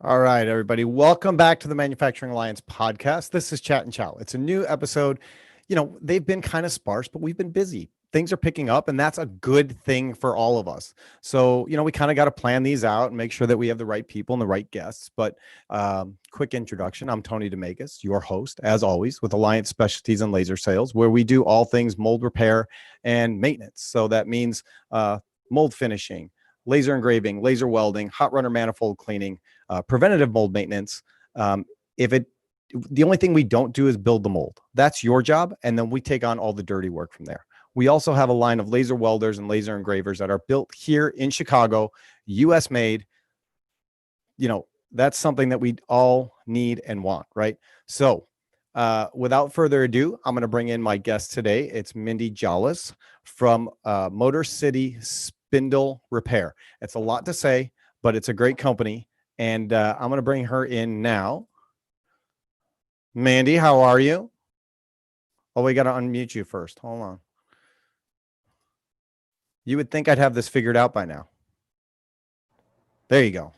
All right, everybody. Welcome back to the Manufacturing Alliance podcast. This is Chat and Chow. It's a new episode. They've been kind of sparse, but we've been busy. Things are picking up, and that's a good thing for all of us. So, we kind of got to plan these out and make sure that we have the right people and the right guests. But quick introduction. I'm Tony DeMakis, your host, as always, with Alliance Specialties and Laser Sales, where we do all things mold repair and maintenance. So that means mold finishing, laser engraving, laser welding, hot runner manifold cleaning, preventative mold maintenance. The only thing we don't do is build the mold. That's your job. And then we take on all the dirty work from there. We also have a line of laser welders and laser engravers that are built here in Chicago, US made. That's something that we all need and want, right? So without further ado, I'm going to bring in my guest today. It's Mandy Jahlas from Motor City Spindle Repair. It's a lot to say, but it's a great company. And I'm going to bring her in now. Mandy, how are you? Oh, we got to unmute you first. Hold on. You would think I'd have this figured out by now. There you go.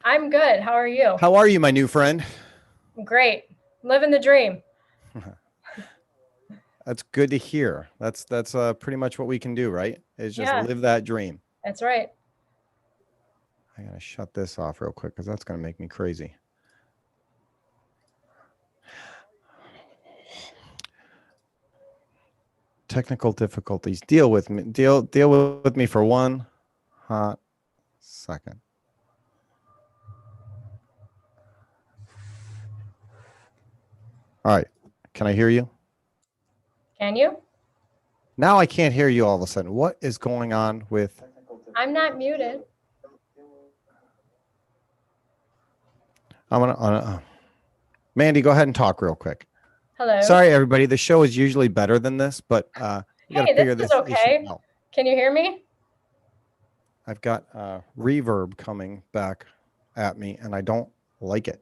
I'm good. How are you? How are you, my new friend? Great. Living the dream. That's good to hear. That's pretty much what we can do, right? Is just live that dream. That's right. I got to shut this off real quick because that's going to make me crazy. Technical difficulties. Deal with me. Deal with me for one hot second. All right. Can I hear you? Can you? Now I can't hear you all of a sudden. What is going on with... I'm not muted. I'm gonna Mandy, go ahead and talk real quick. Hello. Sorry, everybody. The show is usually better than this, but you got to figure this is okay. out. Can you hear me? I've got reverb coming back at me, and I don't like it.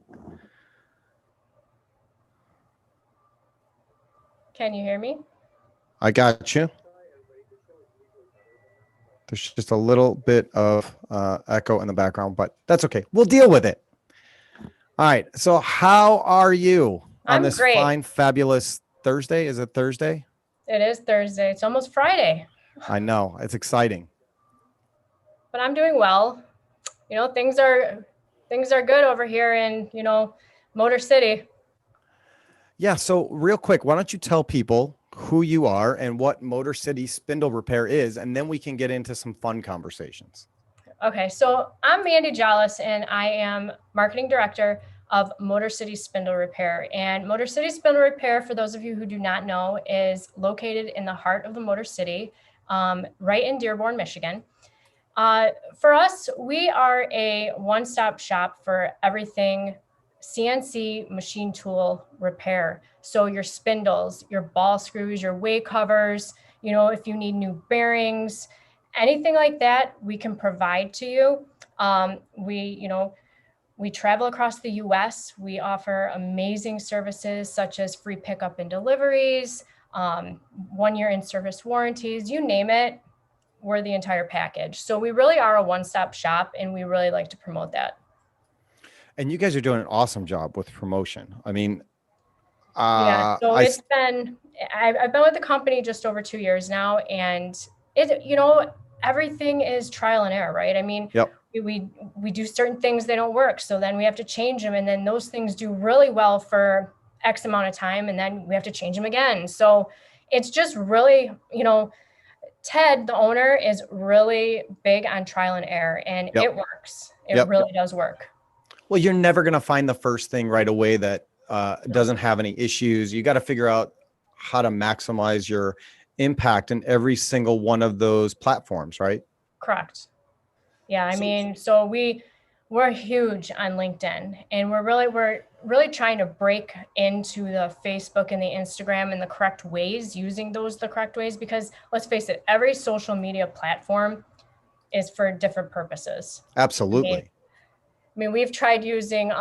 Can you hear me? I got you. There's just a little bit of echo in the background, but that's okay. We'll deal with it. All right. So how are you on this great. Fine, fabulous Thursday? Is it Thursday? It is Thursday. It's almost Friday. I know. It's exciting. But I'm doing well. Things are good over here in, Motor City. Yeah. So real quick, why don't you tell people who you are and what Motor City Spindle Repair is, and then we can get into some fun conversations. Okay, so I'm Mandy Jahlas, and I am marketing director of Motor City Spindle Repair. And Motor City Spindle Repair, for those of you who do not know, is located in the heart of the Motor City, right in Dearborn, Michigan. For us, we are a one-stop shop for everything CNC machine tool repair. So your spindles, your ball screws, your way covers, if you need new bearings, anything like that, we can provide to you. We travel across the US. We offer amazing services such as free pickup and deliveries, 1-year in-service warranties, you name it, we're the entire package. So we really are a one-stop shop, and we really like to promote that. And you guys are doing an awesome job with promotion. I mean, I've been with the company just over 2 years now, and everything is trial and error, right? I mean, yep. we do certain things, they don't work. So then we have to change them. And then those things do really well for X amount of time. And then we have to change them again. So it's just really, Ted, the owner, is really big on trial and error, and it works. It really does work. Well, you're never going to find the first thing right away that doesn't have any issues. You got to figure out how to maximize your impact in every single one of those platforms, right? Correct. Yeah, I mean, so we're huge on LinkedIn, and we're really trying to break into the Facebook and the Instagram in the correct ways, using those the correct ways, because let's face it, every social media platform is for different purposes. Absolutely. I mean, we've tried using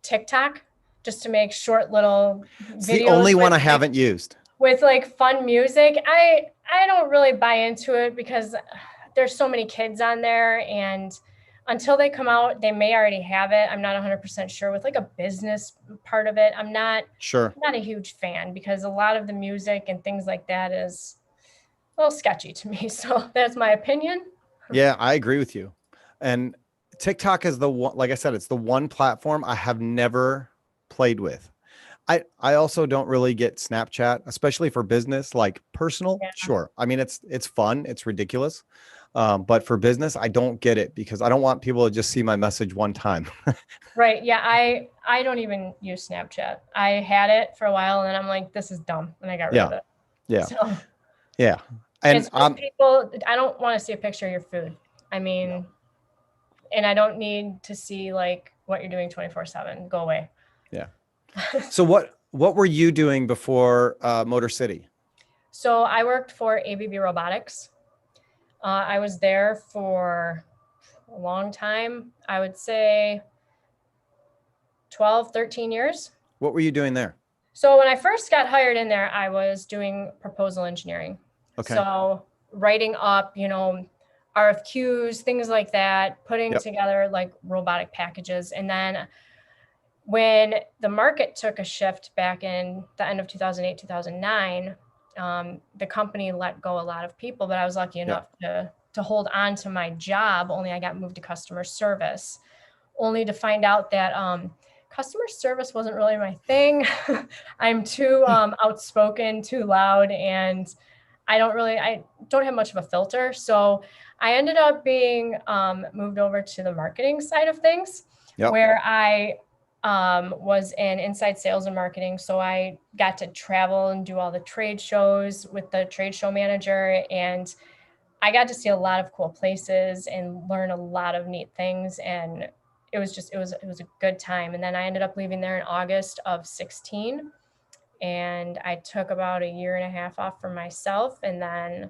TikTok just to make short little videos. It's the only one I haven't used. With like fun music. I don't really buy into it because there's so many kids on there, and until they come out, they may already have it. I'm not 100% sure with like a business part of it. Sure. Not a huge fan because a lot of the music and things like that is a little sketchy to me. So that's my opinion. Yeah, I agree with you. And TikTok is the one, like I said, it's the one platform I have never played with. I also don't really get Snapchat, especially for business, like personal. Yeah. Sure. I mean, it's fun. It's ridiculous. But for business, I don't get it because I don't want people to just see my message one time. Right. Yeah. I don't even use Snapchat. I had it for a while and then I'm like, this is dumb. And I got rid of Yeah. it. Yeah. So Yeah. And it's for people. I don't want to see a picture of your food. I no. mean, and I don't need to see like what you're doing 24/7. Go away. Yeah. So what were you doing before Motor City? So I worked for ABB Robotics. I was there for a long time. I would say 12, 13 years. What were you doing there? So when I first got hired in there, I was doing proposal engineering. Okay. So writing up, RFQs, things like that, putting Yep. together like robotic packages. And then when the market took a shift back in the end of 2008, 2009, the company let go a lot of people, but I was lucky Yep. enough to hold on to my job. Only I got moved to customer service, only to find out that customer service wasn't really my thing. I'm too outspoken, too loud, and I don't have much of a filter. So I ended up being moved over to the marketing side of things, Yep. where I was in inside sales and marketing. So I got to travel and do all the trade shows with the trade show manager, and I got to see a lot of cool places and learn a lot of neat things. And it was a good time. And then I ended up leaving there in August of 16, and I took about a year and a half off for myself, and then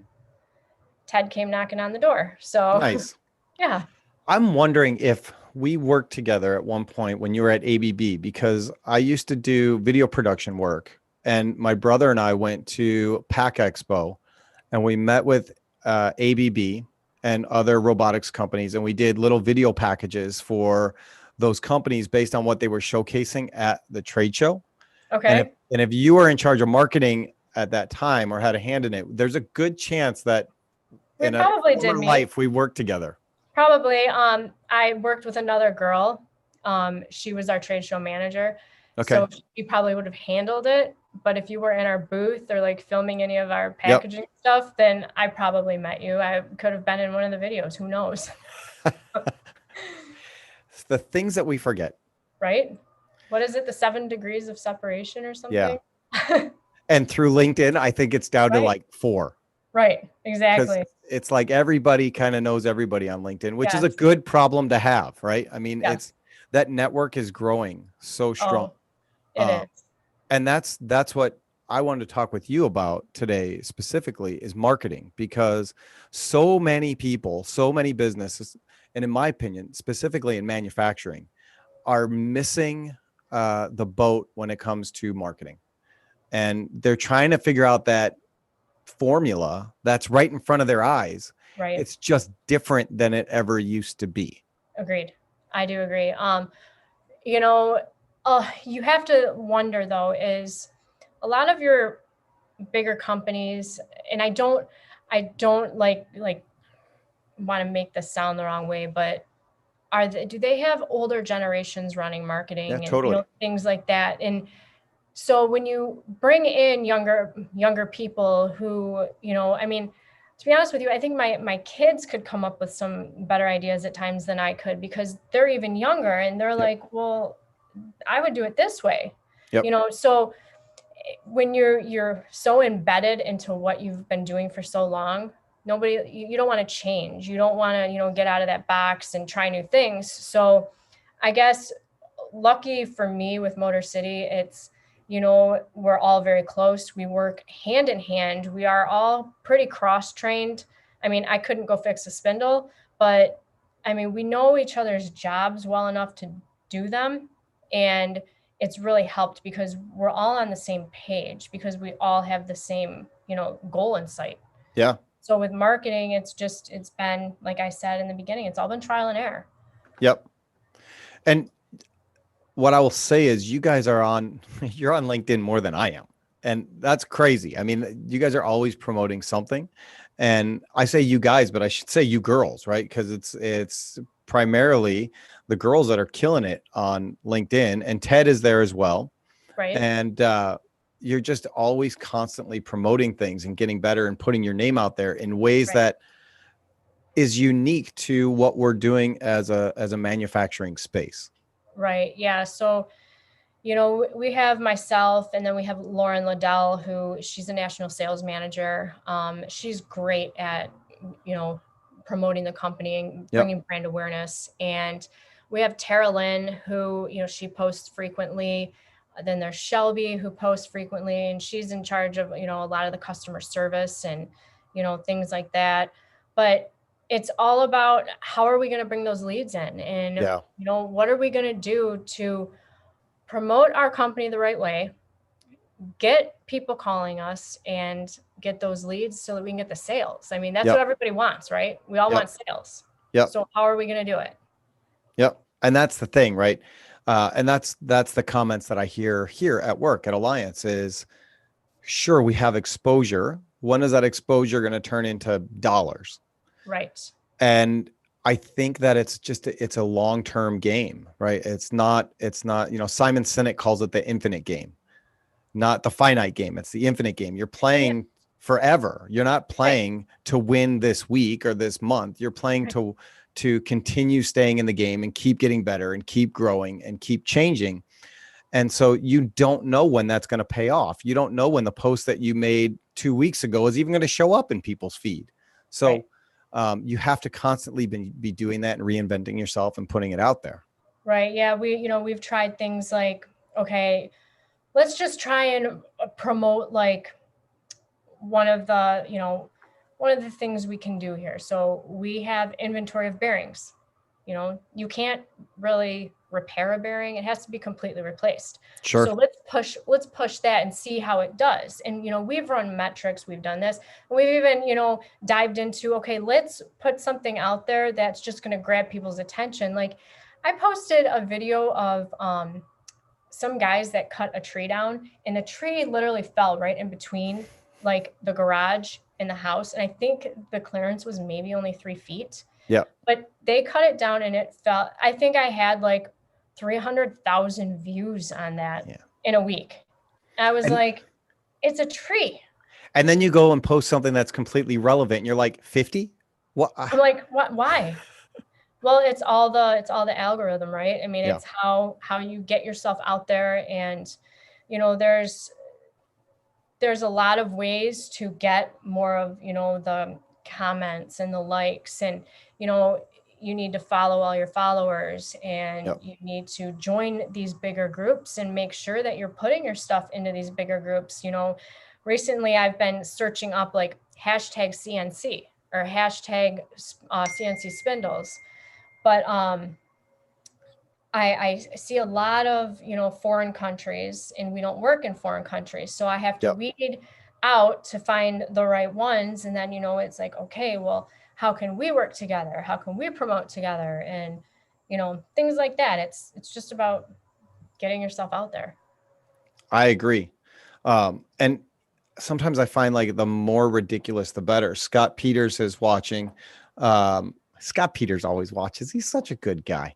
Ted came knocking on the door. So Nice. yeah. I'm wondering if we worked together at one point when you were at ABB, because I used to do video production work, and my brother and I went to Pack Expo, and we met with ABB and other robotics companies, and we did little video packages for those companies based on what they were showcasing at the trade show. Okay. And if you were in charge of marketing at that time or had a hand in it, there's a good chance that We in a probably did former meet. life we worked together. Probably. I worked with another girl. She was our trade show manager. Okay. So she probably would have handled it. But if you were in our booth or like filming any of our Yep. packaging stuff, then I probably met you. I could have been in one of the videos. Who knows? It's the things that we forget. Right? What is it? The 7 degrees of separation or Yeah. something? And through LinkedIn, I think it's down to Right. like 4, Right. because Exactly. it's like everybody kind of knows everybody on LinkedIn, which is a Yes. good problem to have, right? I mean, Yes. it's that network is growing so strong. Oh, it Um, is. and that's what I wanted to talk with you about today specifically is marketing, because so many people, so many businesses, and in my opinion, specifically in manufacturing, are missing the boat when it comes to marketing. And they're trying to figure out that formula that's right in front of their eyes. Right. It's just different than it ever used to be. Agreed. I do agree. You know, you have to wonder though, is a lot of your bigger companies, and I don't like want to make this sound the wrong way, but do they have older generations running Yeah, marketing and totally. things like that? And so when you bring in younger people who, I mean, to be honest with you, I think my kids could come up with some better ideas at times than I could, because they're even younger and they're Yep. like, well, I would do it this way. Yep. So when you're so embedded into what you've been doing for so long, you don't want to change. You don't want to, get out of that box and try new things. So I guess lucky for me with Motor City, it's, we're all very close. We work hand in hand. We are all pretty cross trained. I mean, I couldn't go fix a spindle, but I mean, we know each other's jobs well enough to do them. And it's really helped because we're all on the same page, because we all have the same, goal in sight. Yeah. So with marketing, it's been, like I said in the beginning, it's all been trial and error. Yep. And what I will say is you guys are on you're on LinkedIn more than I am. And that's crazy. I mean, you guys are always promoting something. And I say you guys, but I should say you girls, right? Because it's primarily the girls that are killing it on LinkedIn, and Ted is there as well. Right. And you're just always constantly promoting things and getting better and putting your name out there in ways Right. that is unique to what we're doing as a manufacturing space. Right. Yeah. So, we have myself, and then we have Lauren Liddell, who she's a national sales manager. She's great at, you know, promoting the company and Yep. bringing brand awareness. And we have Tara Lynn, who, she posts frequently. Then there's Shelby, who posts frequently, and she's in charge of, a lot of the customer service and, things like that. But it's all about how are we going to bring those leads in, and, Yeah. what are we going to do to promote our company the right way, get people calling us, and get those leads so that we can get the sales. I mean, that's what Yep. everybody wants, right? We all Yep. want sales. Yep. So how are we going to do it? Yep. And that's the thing, right? And that's the comments that I hear here at work at Alliance is sure we have exposure. When is that exposure going to turn into dollars? Right. And I think that it's a long-term game, right? It's not, Simon Sinek calls it the infinite game, not the finite game. It's the infinite game. You're Yeah. playing forever. You're not Right. playing to win this week or this month. You're playing Right. to continue staying in the game and keep getting better and keep growing and keep changing. And so you don't know when that's going to pay off. You don't know when the post that you made 2 weeks ago is even going to show up in people's feed. Right. So you have to constantly be doing that and reinventing yourself and putting it out there. Right. Yeah. We've tried things like, okay, let's just try and promote like one of the, one of the things we can do here. So we have inventory of bearings. You can't really repair a bearing. It has to be completely replaced. Sure. So let's push that and see how it does. And we've run metrics, we've done this. And we've even, dived into, okay, let's put something out there that's just going to grab people's attention. Like I posted a video of some guys that cut a tree down, and the tree literally fell right in between like the garage and the house. And I think the clearance was maybe only 3 feet. Yeah. But they cut it down and it fell. I think I had like 300,000 views on that Yeah. in a week. I was And like, it's a tree. and then you go and post something that's completely relevant. And you're like 50? What? I'm like, what? Why? Well, it's all the algorithm, right? I mean, Yeah. it's how you get yourself out there, and there's a lot of ways to get more of the comments and the likes, and you know you need to follow all your followers, and Yep. you need to join these bigger groups and make sure that you're putting your stuff into these bigger groups. Recently I've been searching up like hashtag CNC or hashtag CNC spindles, but I see a lot of foreign countries, and we don't work in foreign countries, so I have to Yep. weed out to find the right ones, and then it's like, okay, well, how can we work together? How can we promote together? And things like that. It's just about getting yourself out there. I agree. And sometimes I find like the more ridiculous, the better. Scott Peters is watching. Scott Peters always watches. He's such a good guy.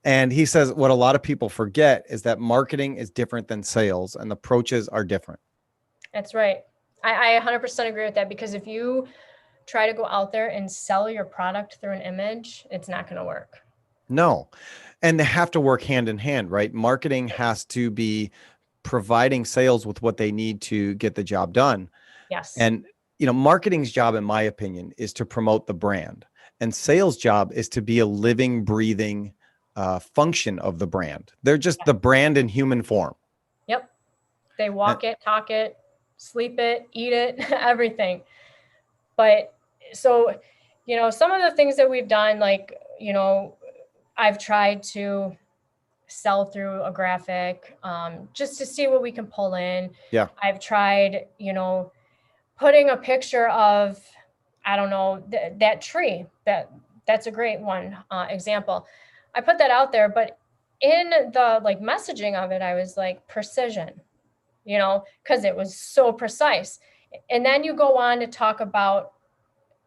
And he says what a lot of people forget is that marketing is different than sales and the approaches are different. That's right. I 100% agree with that, because if you try to go out there and sell your product through an image, it's not going to work. No. And they have to work hand in hand, right? Marketing has to be providing sales with what they need to get the job done. Yes. And, marketing's job, in my opinion, is to promote the brand. And sales job is to be a living, breathing function of the brand. They're just the brand in human form. Yep. They And, walk it, talk it, sleep it, eat it, everything. But so, some of the things that we've done, like, I've tried to sell through a graphic, just to see what we can pull in. yeah. I've tried, putting a picture of, I don't know, that tree. That's a great one example. I put that out there, but in the like messaging of it, I was like precision, because it was so precise. And then you go on to talk about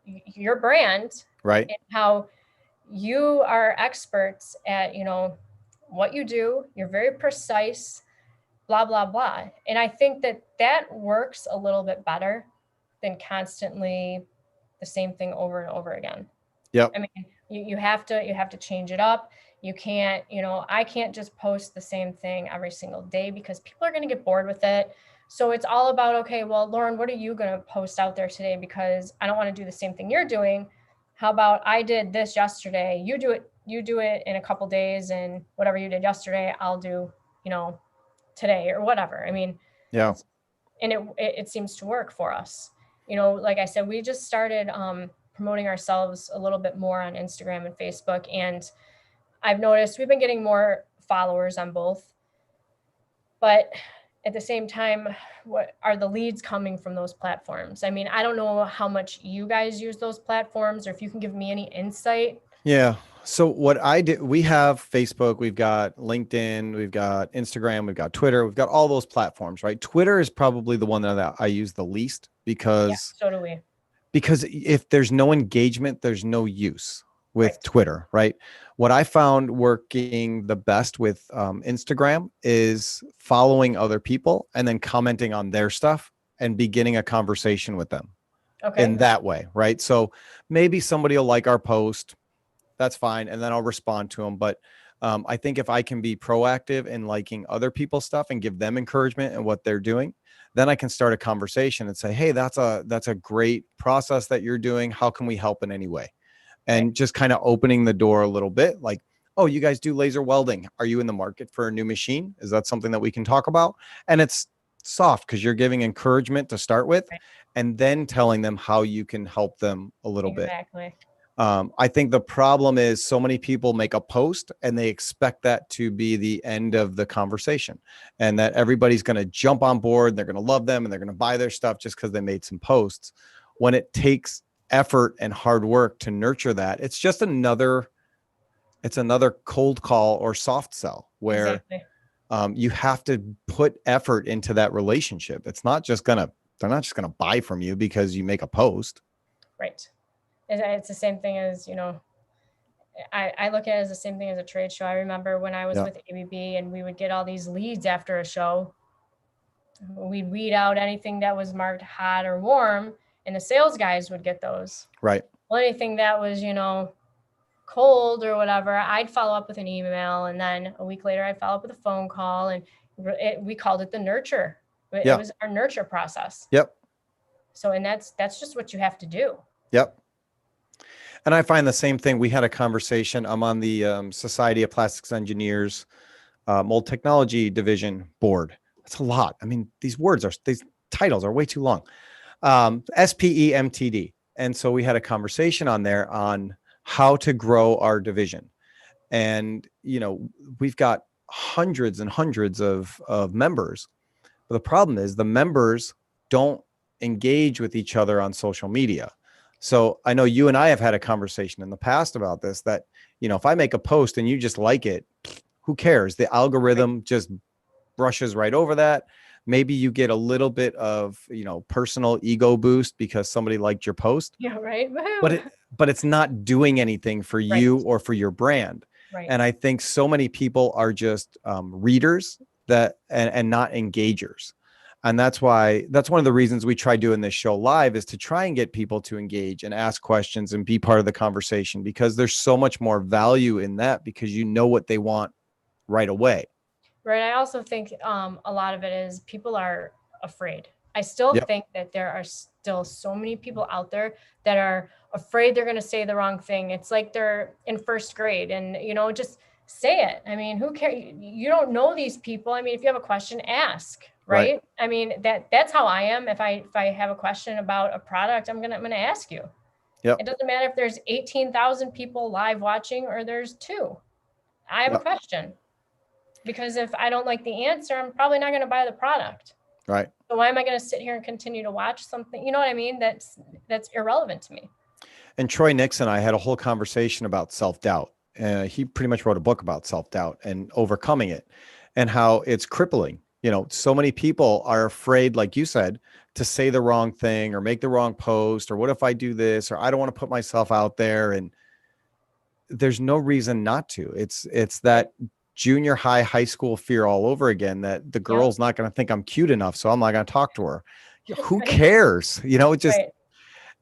your brand Right. and how you are experts at, what you do. You're very precise, blah, blah, blah. And I think that works a little bit better than constantly the same thing over and over again. Yep. I mean, you have to change it up. You can't, I can't just post the same thing every single day because people are going to get bored with it. So it's all about, okay, well, Lauren, what are you going to post out there today? Because I don't want to do the same thing you're doing. How about I did this yesterday? You do it in a couple days, and whatever you did yesterday, I'll do, today or whatever. I mean, Yeah. and it seems to work for us. Like I said, we just started promoting ourselves a little bit more on Instagram and Facebook, and I've noticed we've been getting more followers on both, but at the same time, what are the leads coming from those platforms? I mean, I don't know how much you guys use those platforms, or if you can give me any insight. Yeah. So what I did, we have Facebook, we've got LinkedIn, we've got Instagram, we've got Twitter, we've got all those platforms, right? Twitter is probably the one that I use the least Yeah, because so do we. if there's no engagement, there's no use with Right. Twitter, right? What I found working the best with Instagram is following other people and then commenting on their stuff and beginning a conversation with them in Okay. that way, right? So maybe somebody will like our post, that's fine, and then I'll respond to them. But I think if I can be proactive in liking other people's stuff and give them encouragement in what they're doing, then I can start a conversation and say, hey, that's a great process that you're doing. How can we help in any way? Right. And just kind of opening the door a little bit, like, oh, you guys do laser welding. Are you in the market for a new machine? Is that something that we can talk about? And it's soft because you're giving encouragement to start with, Right. and then telling them how you can help them a little bit. Exactly. I think the problem is so many people make a post and they expect that to be the end of the conversation, and that everybody's going to jump on board. They're going to love them and they're going to buy their stuff just because they made some posts. When it takes effort and hard work to nurture that, it's just another cold call or soft sell where Exactly. you have to put effort into that relationship. They're not just gonna buy from you because you make a post. Right. It's the same thing as, I look at it as the same thing as a trade show. I remember when I was Yeah. with ABB and we would get all these leads after a show. We'd weed out anything that was marked hot or warm, and the sales guys would get those. Right. Well, anything that was, cold or whatever, I'd follow up with an email, and then a week later, I'd follow up with a phone call, and we called it the nurture. It Yeah. was our nurture process. Yep. So, and that's just what you have to do. Yep. And I find the same thing. We had a conversation. I'm on the Society of Plastics Engineers Mold Technology Division board. That's a lot. I mean, these titles are way too long. SPEMTD. And so we had a conversation on there on how to grow our division. And, we've got hundreds and hundreds of members. But the problem is the members don't engage with each other on social media. So I know you and I have had a conversation in the past about this, that, if I make a post and you just like it, who cares? The algorithm just brushes right over that. Maybe you get a little bit of, personal ego boost because somebody liked your post, Yeah, right. but it's not doing anything for Right. you or for your brand. Right. And I think so many people are just readers and not engagers. And that's one of the reasons we try doing this show live, is to try and get people to engage and ask questions and be part of the conversation, because there's so much more value in that, because you know what they want right away. Right. I also think a lot of it is people are afraid. I still Yep. think that there are still so many people out there that are afraid they're going to say the wrong thing. It's like they're in first grade and, just say it. I mean, who cares? You don't know these people. I mean, if you have a question, ask. Right. Right. I mean, that's how I am. If I have a question about a product, I'm going to ask you. Yep. It doesn't matter if there's 18,000 people live watching or there's 2. I have a Yep. question. Because if I don't like the answer, I'm probably not going to buy the product. Right. So why am I going to sit here and continue to watch something? You know what I mean? That's irrelevant to me. And Troy Nixon and I had a whole conversation about self-doubt. he pretty much wrote a book about self-doubt and overcoming it and how it's crippling. So many people are afraid, like you said, to say the wrong thing or make the wrong post, or what if I do this, or I don't want to put myself out there. And there's no reason not to. It's that junior high school fear all over again, that the Yep. girl's not going to think I'm cute enough, so I'm not going to talk to her. Who Right. cares? It just, Right.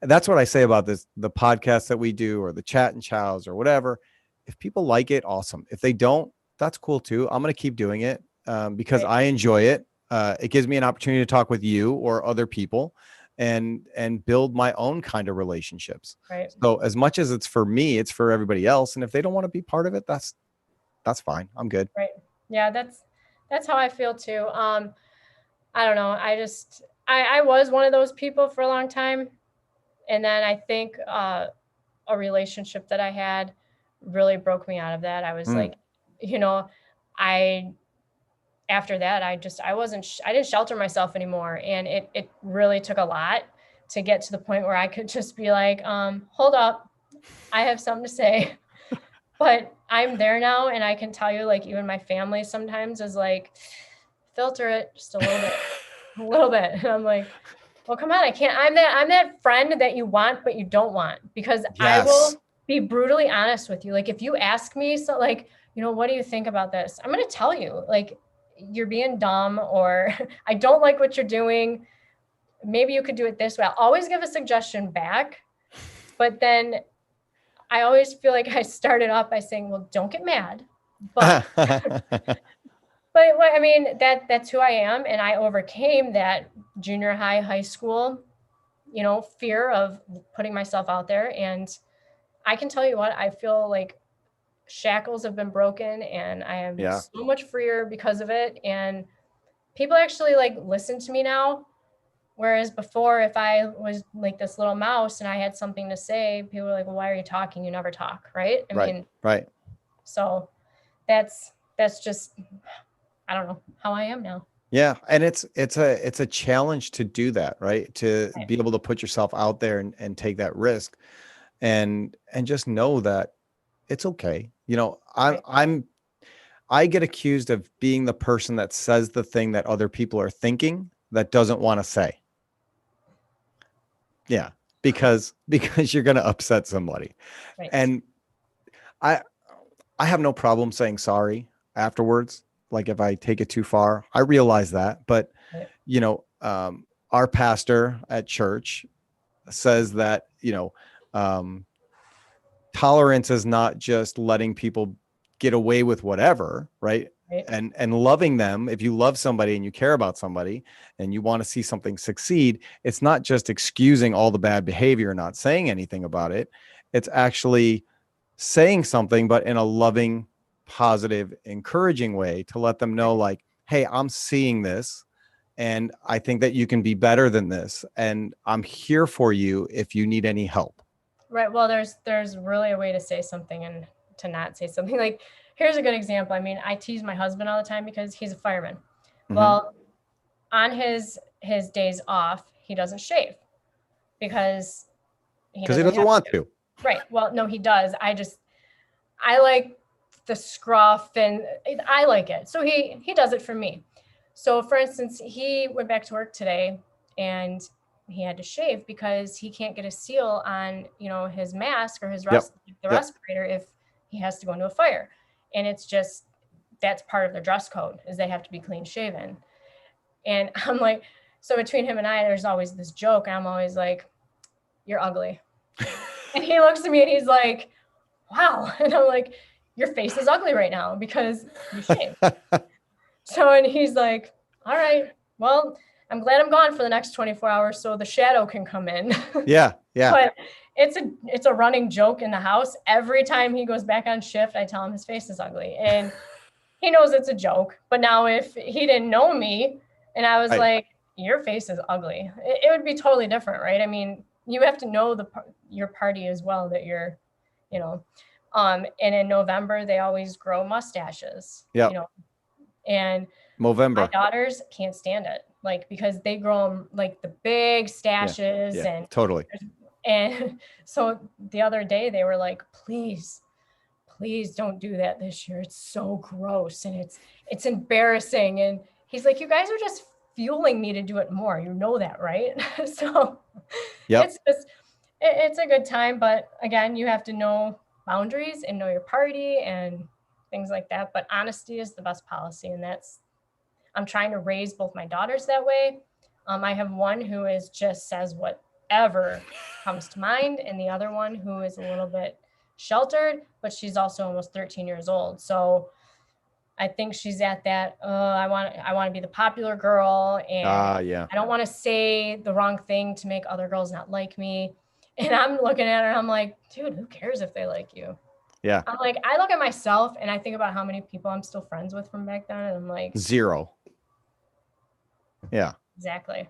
that's what I say about the podcast that we do, or the chat and chows or whatever. If people like it, awesome. If they don't, that's cool too. I'm going to keep doing it because Right. I enjoy it. It gives me an opportunity to talk with you or other people and build my own kind of relationships. Right. So as much as it's for me, it's for everybody else. And if they don't want to be part of it, that's fine. I'm good. Right. Yeah, that's how I feel too. I don't know. I was one of those people for a long time. And then I think a relationship that I had really broke me out of that. I was Mm, like, you know, I after that I didn't shelter myself anymore, and it really took a lot to get to the point where I could just be like, hold up, I have something to say. But I'm there now, and I can tell you, like, even my family sometimes is like, filter it just a little bit, a little bit. And I'm like, well, come on, I can't. I'm that friend that you want, but you don't want, because I yes. will be brutally honest with you. Like, if you ask me, so like, what do you think about this? I'm going to tell you, like, you're being dumb, or I don't like what you're doing. Maybe you could do it this way. I'll always give a suggestion back, but then I always feel like I started off by saying, well, don't get mad, but I mean, that's who I am, and I overcame that junior high school, fear of putting myself out there. And I can tell you what, I feel like shackles have been broken, and I am Yeah. so much freer because of it. And people actually like listen to me now. Whereas before, if I was like this little mouse and I had something to say, people were like, well, why are you talking? You never talk, right? I Right. mean, Right. so that's just, I don't know, how I am now. Yeah, and it's a challenge to do that, right? To Right. be able to put yourself out there and take that risk and just know that it's okay. Right. I get accused of being the person that says the thing that other people are thinking that doesn't want to say. Yeah, because you're going to upset somebody. Right. And I I have no problem saying sorry afterwards. Like if I take it too far, I realize that, but Right. our pastor at church says that, um, tolerance is not just letting people get away with whatever, right? Right. And loving them. If you love somebody and you care about somebody and you want to see something succeed, it's not just excusing all the bad behavior and not saying anything about it. It's actually saying something, but in a loving, positive, encouraging way to let them know, like, hey, I'm seeing this and I think that you can be better than this. And I'm here for you if you need any help. Right. Well, there's really a way to say something and to not say something. Like, here's a good example. I mean, I tease my husband all the time because he's a fireman. Mm-hmm. Well, on his days off, he doesn't shave because he Because he doesn't doesn't have want to. to. Right. Well, no, he does. I like the scruff, and I like it. So he does it for me. So for instance, he went back to work today, and he had to shave because he can't get a seal on, his mask or Yep. the Yep. respirator if he has to go into a fire. And it's just, that's part of their dress code, is they have to be clean shaven. And I'm like, so between him and I, there's always this joke. And I'm always like, you're ugly. And he looks at me and he's like, wow. And I'm like, your face is ugly right now because you shaved. So, and he's like, all right, well, I'm glad I'm gone for the next 24 hours so the shadow can come in. Yeah. Yeah. But it's a running joke in the house. Every time he goes back on shift, I tell him his face is ugly. And he knows it's a joke. But now if he didn't know me and I was Right. like, your face is ugly, it would be totally different, right? I mean, you have to know your party as well, that you're, you know, and in November, they always grow mustaches, Yep. and my Movember. daughters can't stand it, like, because they grow them like the big Yeah. stashes, Yeah. Totally. and so the other day they were like, please, please don't do that this year. It's so gross and it's embarrassing. And he's like, you guys are just fueling me to do it more. You know that, right? So Yep. it's just it's a good time, but again, you have to know boundaries and know your party and things like that. But honesty is the best policy, and that's I'm trying to raise both my daughters that way. I have one who is just says whatever comes to mind, and the other one who is a little bit sheltered, but she's also almost 13 years old. So I think she's at that. I want to be the popular girl, and Yeah. I don't want to say the wrong thing to make other girls not like me. And I'm looking at her, and I'm like, dude, who cares if they like you? Yeah. I'm like, I look at myself, and I think about how many people I'm still friends with from back then, and I'm like, 0. Yeah. exactly.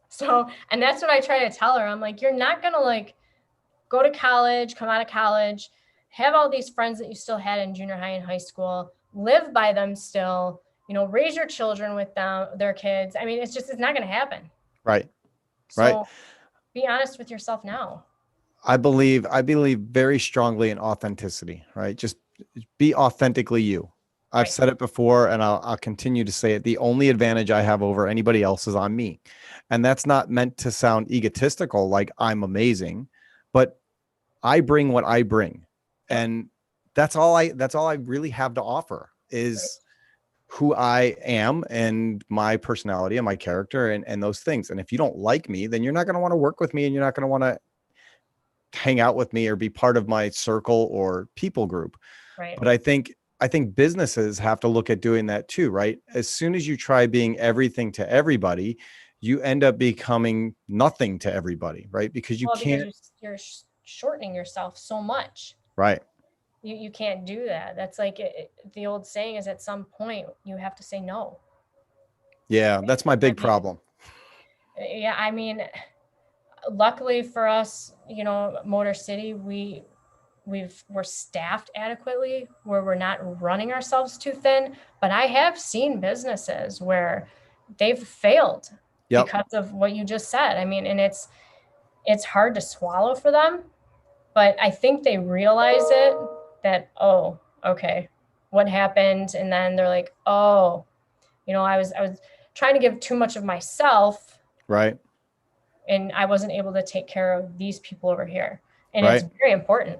So, and that's what I try to tell her. I'm like, you're not gonna like go to college, come out of college, have all these friends that you still had in junior high and high school, live by them still, raise your children with them, their kids. I mean, it's not going to happen. Right. Right. So be honest with yourself now. I believe very strongly in authenticity, right? Just be authentically you. I've Right. said it before and I'll continue to say it. The only advantage I have over anybody else is on me. And that's not meant to sound egotistical, like I'm amazing, but I bring what I bring. Yep. And that's all I really have to offer Right. is who I am and my personality and my character and those things. And if you don't like me, then you're not going to want to work with me and you're not going to want to hang out with me or be part of my circle or people group. Right. But I think businesses have to look at doing that too, right? As soon as you try being everything to everybody, you end up becoming nothing to everybody, right? Because you Well, because can't. you're shortening yourself so much. Right. You can't do that. That's like the old saying is at some point you have to say no. Yeah, that's my I big mean, problem. yeah, I mean, luckily for us, Motor City, we're staffed adequately where we're not running ourselves too thin. But I have seen businesses where they've failed Yep. because of what you just said. I mean, and it's hard to swallow for them, but I think they realize it that, oh, okay, what happened? And then they're like, oh, I was trying to give too much of myself Right. and I wasn't able to take care of these people over here. And it's Right. very important.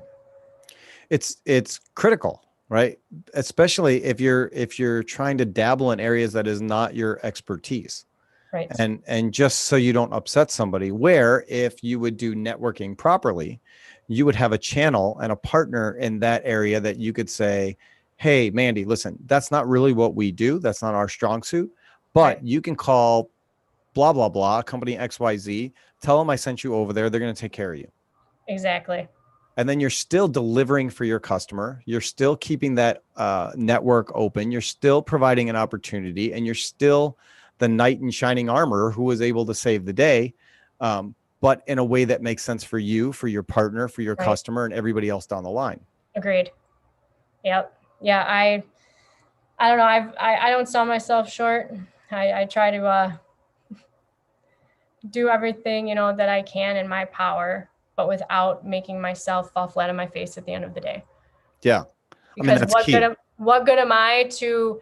It's critical, right? Especially if you're trying to dabble in areas that is not your expertise. Right. And just so you don't upset somebody, where if you would do networking properly, you would have a channel and a partner in that area that you could say, hey, Mandy, listen, that's not really what we do, that's not our strong suit, but Right. you can call blah blah blah company XYZ, tell them I sent you over there, they're going to take care of you. Exactly. And then you're still delivering for your customer, you're still keeping that network open, you're still providing an opportunity, and you're still the knight in shining armor who was able to save the day, but in a way that makes sense for you, for your partner, for your Right. customer, and everybody else down the line. Agreed. Yep. Yeah. I don't know. I don't sell myself short. I try to do everything, that I can in my power, but without making myself fall flat on my face at the end of the day. Yeah. I mean, Because that's key. what good am I to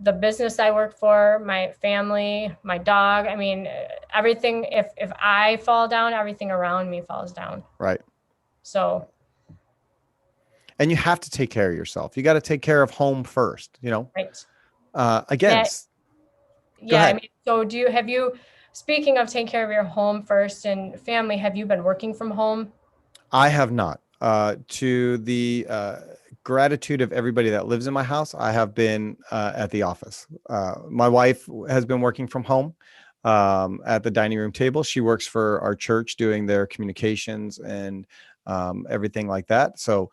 the business I work for, my family, my dog? I mean, everything. If I fall down, everything around me falls down. Right. So And you have to take care of yourself. You got to take care of home first, right. again. Yeah. Go Yeah. I ahead. mean, so have you, speaking of taking care of your home first and family, have you been working from home? I have not. To the gratitude of everybody that lives in my house, I have been at the office. My wife has been working from home at the dining room table. She works for our church doing their communications and everything like that. So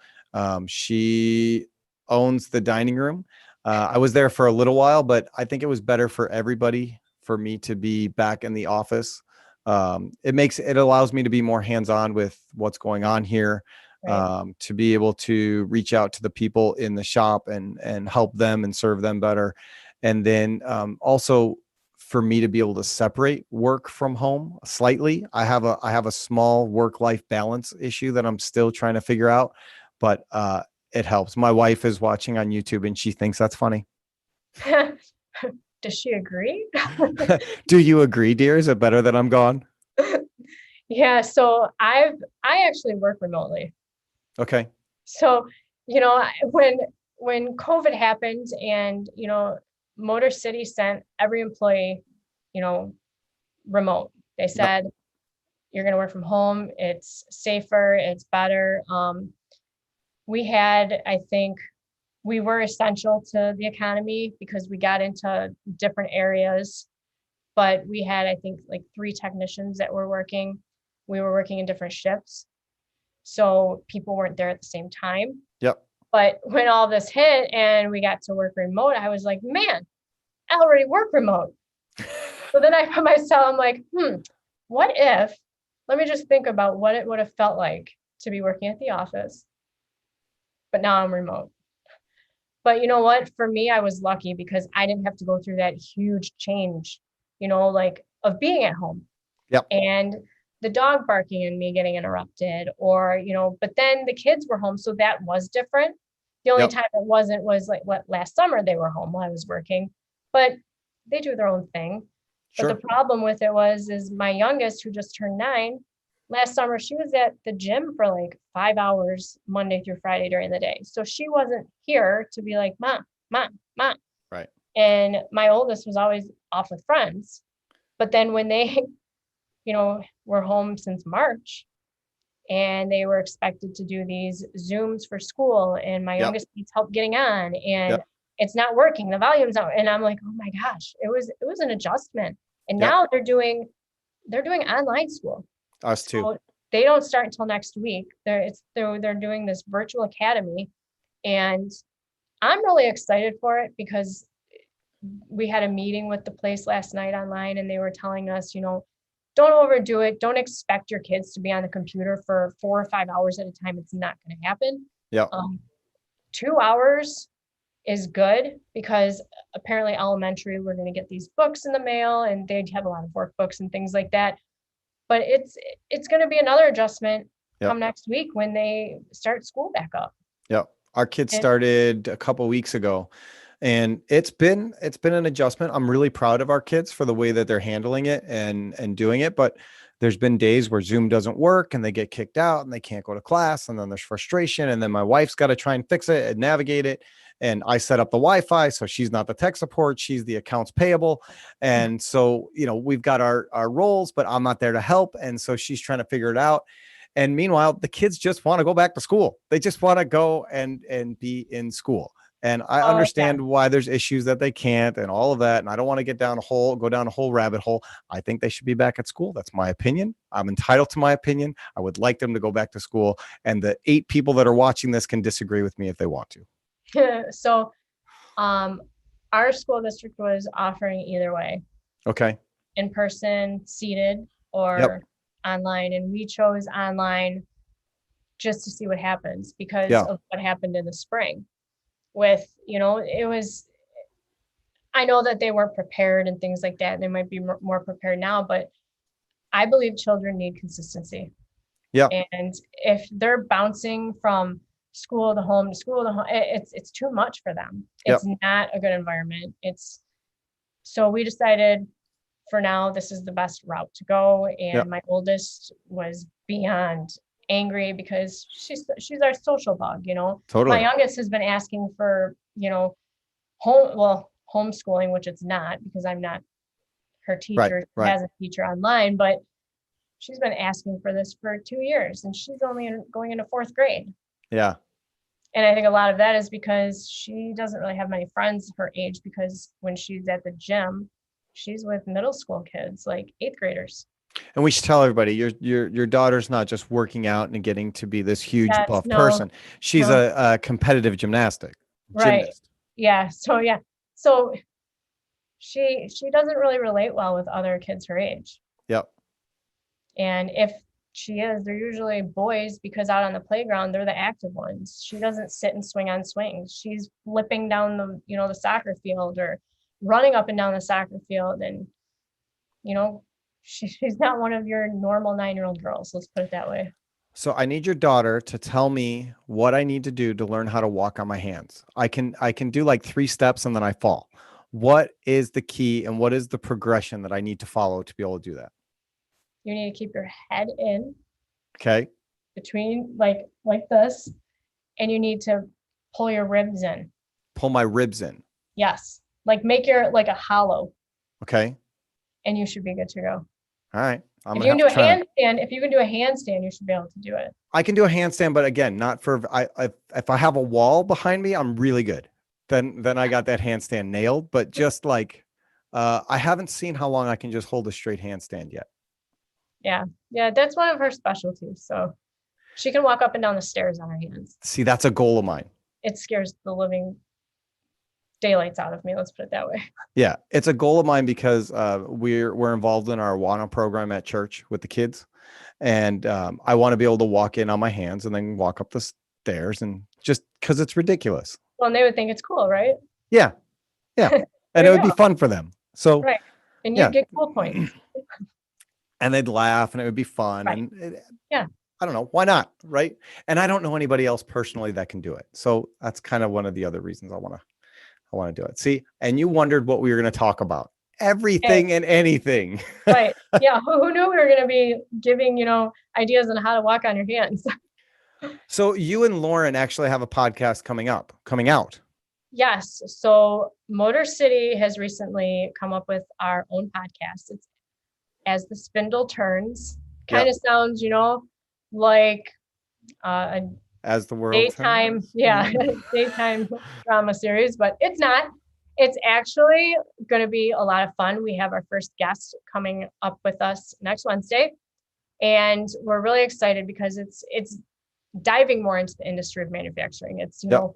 she owns the dining room. I was there for a little while, but I think it was better for everybody for me to be back in the office. It allows me to be more hands-on with what's going on here, Right. to be able to reach out to the people in the shop and help them and serve them better. And then also for me to be able to separate work from home slightly. I have a small work-life balance issue that I'm still trying to figure out, but it helps. My wife is watching on YouTube and she thinks that's funny. Does she agree? Do you agree, dear? Is it better that I'm gone? Yeah, so I actually work remotely. Okay. So, when COVID happened and, Motor City sent every employee, you know, remote. They Yep. said you're going to work from home. It's safer. It's better. We had, I think, we were essential to the economy because we got into different areas, but we had, I think, like 3 technicians that were working. We were working in different shifts. So people weren't there at the same time. Yep. But when all this hit and we got to work remote, I was like, man, I already work remote. So then I put myself, I'm like, what if, let me just think about what it would have felt like to be working at the office, but now I'm remote. But you know what? For me, I was lucky because I didn't have to go through that huge change, like of being at home Yep. and the dog barking and me getting interrupted or, but then the kids were home. So that was different. The only Yep. time it wasn't was like what last summer they were home while I was working, but they do their own thing. But the Sure. problem with it is my youngest who just turned 9 last summer, she was at the gym for like 5 hours Monday through Friday during the day. So she wasn't here to be like, mom, mom, mom. Right. And my oldest was always off with friends. But then when they, were home since March and they were expected to do these Zooms for school and my Yep. youngest needs help getting on and Yep. it's not working, the volume's out. And I'm like, oh my gosh, it was an adjustment. And Yep. now they're doing online school. Us too. So they don't start until next week. They're doing this virtual academy, and I'm really excited for it because we had a meeting with the place last night online, and they were telling us, don't overdo it. Don't expect your kids to be on the computer for 4 or 5 hours at a time. It's not going to happen. Yep. 2 hours is good because apparently elementary, we're going to get these books in the mail, and they have a lot of workbooks and things like that. But it's going to be another adjustment Yep. come next week when they start school back up. Yep. Our kids And started a couple weeks ago and it's been an adjustment. I'm really proud of our kids for the way that they're handling it and doing it. But there's been days where Zoom doesn't work and they get kicked out and they can't go to class. And then there's frustration. And then my wife's got to try and fix it and navigate it. And I set up the Wi-Fi. So she's not the tech support. She's the accounts payable. And so, we've got our roles, but I'm not there to help. And so she's trying to figure it out. And meanwhile, the kids just want to go back to school. They just want to go and be in school. And I understand why there's issues that they can't and all of that. And I don't want to go down a whole rabbit hole. I think they should be back at school. That's my opinion. I'm entitled to my opinion. I would like them to go back to school. And the 8 people that are watching this can disagree with me if they want to. So our school district was offering either way. Okay. In person, seated, or online. And we chose online just to see what happens because of what happened in the spring with, I know that they weren't prepared and things like that. They might be more prepared now, but I believe children need consistency. Yeah. And if they're bouncing from school to home, it's too much for them. It's not a good environment. So we decided for now, this is the best route to go. And my oldest was beyond angry because she's our social bug, Totally. My youngest has been asking for, homeschooling, which it's not because I'm not her teacher. She has a teacher online, but she's been asking for this for 2 years and she's only going into 4th grade. Yeah. And I think a lot of that is because she doesn't really have many friends her age because when she's at the gym, she's with middle school kids, like 8th graders. And we should tell everybody your daughter's not just working out and getting to be this huge buff person. She's a competitive gymnast. Yeah. So she doesn't really relate well with other kids her age. Yep. And if she is, they're usually boys because out on the playground, they're the active ones. She doesn't sit and swing on swings. She's flipping down the soccer field or running up and down the soccer field. And, she's not one of your normal 9-year-old girls. Let's put it that way. So I need your daughter to tell me what I need to do to learn how to walk on my hands. I can do like 3 steps and then I fall. What is the key and what is the progression that I need to follow to be able to do that? You need to keep your head in Okay. between like this, and you need to pull your ribs in. Pull my ribs in. Yes. Like make your like a hollow, Okay. and you should be good to go. All right. I'm If gonna you can have do to a try that. handstand, if you can do a handstand, you should be able to do it. I can do a handstand, but again, not for if I have a wall behind me, I'm really good. Then I got that handstand nailed. But just like I haven't seen how long I can just hold a straight handstand yet. Yeah. Yeah, that's one of her specialties. So she can walk up and down the stairs on her hands. See, that's a goal of mine. It scares the living daylights out of me. Let's put it that way. Yeah, it's a goal of mine because we're involved in our Awana program at church with the kids, and I want to be able to walk in on my hands and then walk up the stairs, and just because it's ridiculous. Well, and they would think it's cool, right? Yeah, yeah, and There it you would be go. fun for them. So Right. And yeah, you'd get cool points. and they'd laugh, and it would be fun, Right. and Yeah. I don't know why not, right? And I don't know anybody else personally that can do it, so that's kind of one of the other reasons I want to do it. See, and you wondered what we were going to talk about. Hey, Everything and anything. right. Yeah. Who knew we were going to be giving, ideas on how to walk on your hands? So you and Lauren actually have a podcast coming out. Yes. So Motor City has recently come up with our own podcast. It's As the Spindle Turns. Kind Yep. of sounds, like a As the world daytime, turns. yeah, daytime drama series, but it's not. It's actually going to be a lot of fun. We have our first guest coming up with us next Wednesday, and we're really excited because it's diving more into the industry of manufacturing. It's, Yep.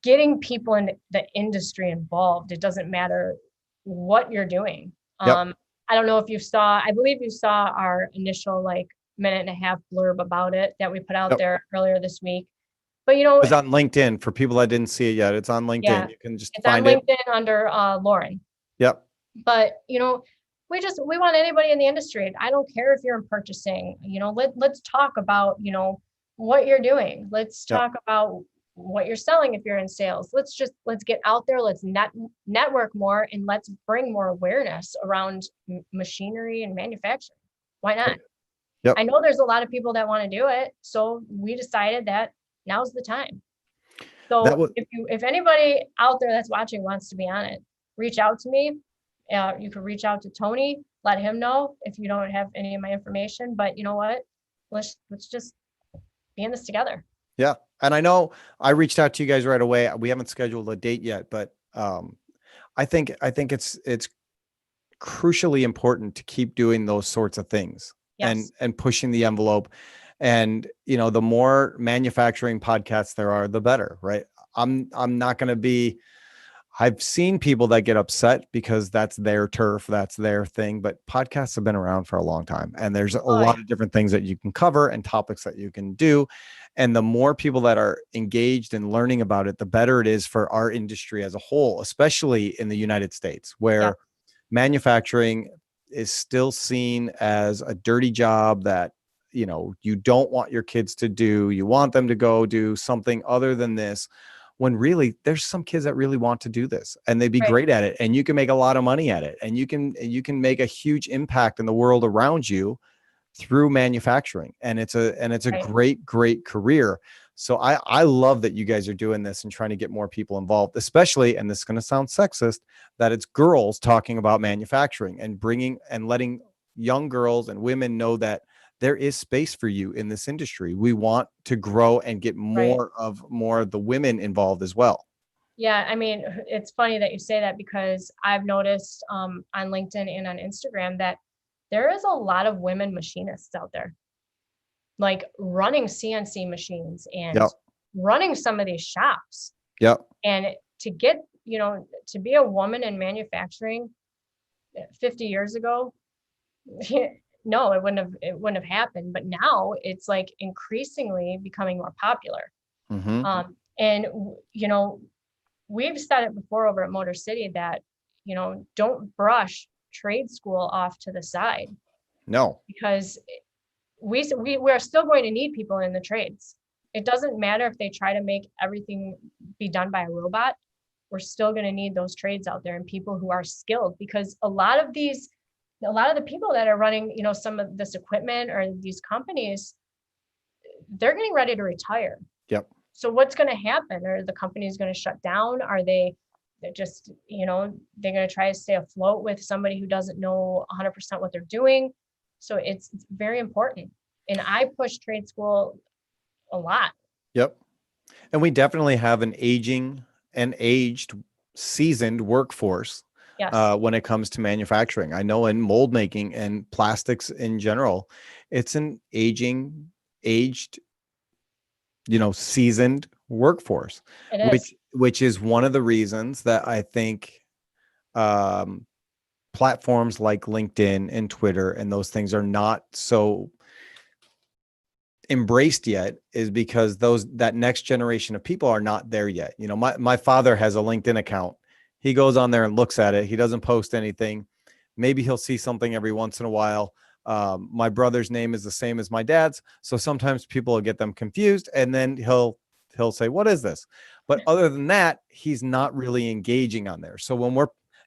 getting people in the industry involved. It doesn't matter what you're doing. Yep. I don't know if you saw, I believe you saw our initial like minute and a half blurb about it that we put out Yep. there earlier this week. But It was on LinkedIn for people that didn't see it yet. It's on LinkedIn. yeah, You can just it's on find it. LinkedIn under Lauren. Yep. But we want anybody in the industry. I don't care if you're in purchasing. Let's talk about what you're doing. Let's Yep. talk about what you're selling if you're in sales. Let's get out there. Let's network more, and let's bring more awareness around machinery and manufacturing. Why not? Yep. I know there's a lot of people that want to do it, so we decided that now's the time. So if anybody out there that's watching wants to be on it, reach out to me. You can reach out to Tony, let him know if you don't have any of my information. But you know what? Let's just be in this together. Yeah. And I know I reached out to you guys right away. We haven't scheduled a date yet, but I think it's crucially important to keep doing those sorts of things. Yes. And pushing the envelope. And the more manufacturing podcasts there are, the better, right? I'm not going to be. I've seen people that get upset because that's their turf, that's their thing. But podcasts have been around for a long time, and there's a lot of different things that you can cover and topics that you can do. And the more people that are engaged in learning about it, the better it is for our industry as a whole, especially in the United States, where manufacturing is still seen as a dirty job that you don't want your kids to do. You want them to go do something other than this, when really there's some kids that really want to do this and they'd be great at it, and you can make a lot of money at it, and you can make a huge impact in the world around you through manufacturing. And it's a great career. So I love that you guys are doing this and trying to get more people involved, especially, and this is going to sound sexist, that it's girls talking about manufacturing and bringing and letting young girls and women know that there is space for you in this industry. We want to grow and get more of the women involved as well. Yeah, I mean, it's funny that you say that, because I've noticed on LinkedIn and on Instagram that there is a lot of women machinists out there, like running CNC machines and running some of these shops. Yep. And to get, to be a woman in manufacturing 50 years ago, no, it wouldn't have happened. But now it's like increasingly becoming more popular. Mm-hmm. And we've said it before over at Motor City that don't brush trade school off to the side. No, because we are still going to need people in the trades. It doesn't matter if they try to make everything be done by a robot. We're still going to need those trades out there and people who are skilled, because a lot of the people that are running, some of this equipment or these companies, they're getting ready to retire. Yep. So what's going to happen? Are the companies going to shut down? Are they're just, they're going to try to stay afloat with somebody who doesn't know 100% what they're doing? So it's very important. And I push trade school a lot. Yep. And we definitely have an aged, seasoned workforce Yes. when it comes to manufacturing. I know in mold making and plastics in general, it's an aged, seasoned workforce, It is. which is one of the reasons that I think um, platforms like LinkedIn and Twitter and those things are not so embraced yet, is because that next generation of people are not there yet. My father has a LinkedIn account. He goes on there and looks at it. He doesn't post anything. Maybe he'll see something every once in a while. My brother's name is the same as my dad's, so sometimes people will get them confused, and then he'll say, "What is this?" But other than that, he's not really engaging on there. So when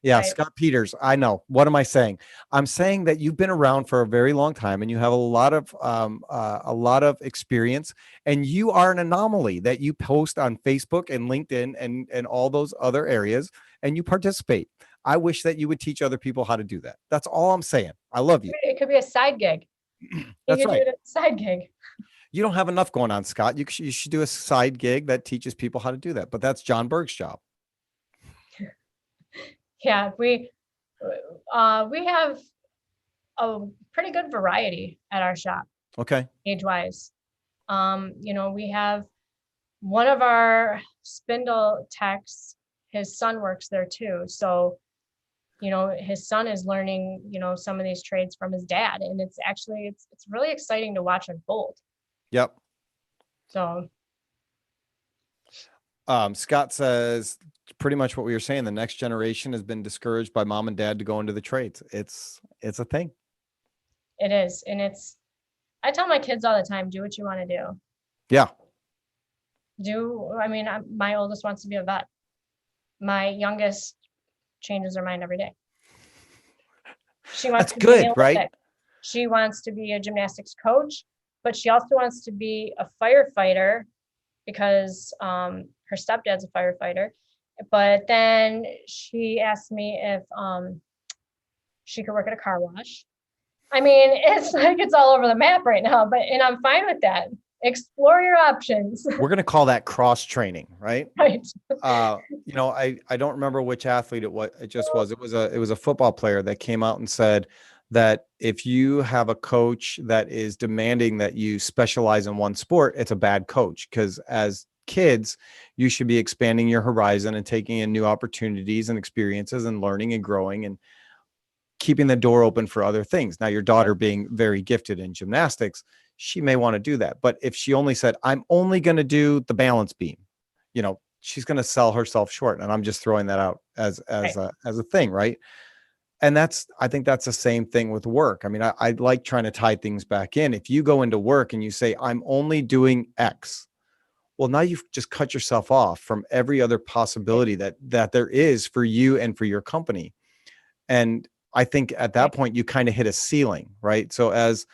Right. Scott Peters, I know. What am I saying? I'm saying that you've been around for a very long time and you have a lot of experience, and you are an anomaly that you post on Facebook and LinkedIn and all those other areas, and you participate. I wish that you would teach other people how to do that. That's all I'm saying. I love you. It could be a side gig. You That's could do right. it as a side gig. You don't have enough going on, Scott. You should do a side gig that teaches people how to do that. But that's John Berg's job. Yeah, we have a pretty good variety at our shop, Okay. age-wise. We have one of our spindle techs, his son works there too. So, his son is learning, some of these trades from his dad. And it's really exciting to watch unfold. Yep. So Scott says pretty much what we were saying. The next generation has been discouraged by mom and dad to go into the trades. It's a thing. it is. And I tell my kids all the time, do what you want to do. Yeah. My oldest wants to be a vet. My youngest changes her mind every day. She wants That's to be an good, right? Olympic. She wants to be a gymnastics coach, but she also wants to be a firefighter because her stepdad's a firefighter. But then she asked me if she could work at a car wash. I mean, it's like it's all over the map right now, and I'm fine with that. Explore your options. We're going to call that cross training, right? Right. I don't remember which athlete it just was. It was a football player that came out and said that if you have a coach that is demanding that you specialize in one sport, it's a bad coach, because as kids, you should be expanding your horizon and taking in new opportunities and experiences and learning and growing and keeping the door open for other things. Now, your daughter being very gifted in gymnastics, she may want to do that. But if she only said, I'm only going to do the balance beam, she's going to sell herself short. And I'm just throwing that out as a thing. Right. And I think that's the same thing with work. I mean, I like trying to tie things back in. If you go into work and you say, I'm only doing X, well, now you've just cut yourself off from every other possibility that there is for you and for your company. And I think at that point, you kind of hit a ceiling, right? So as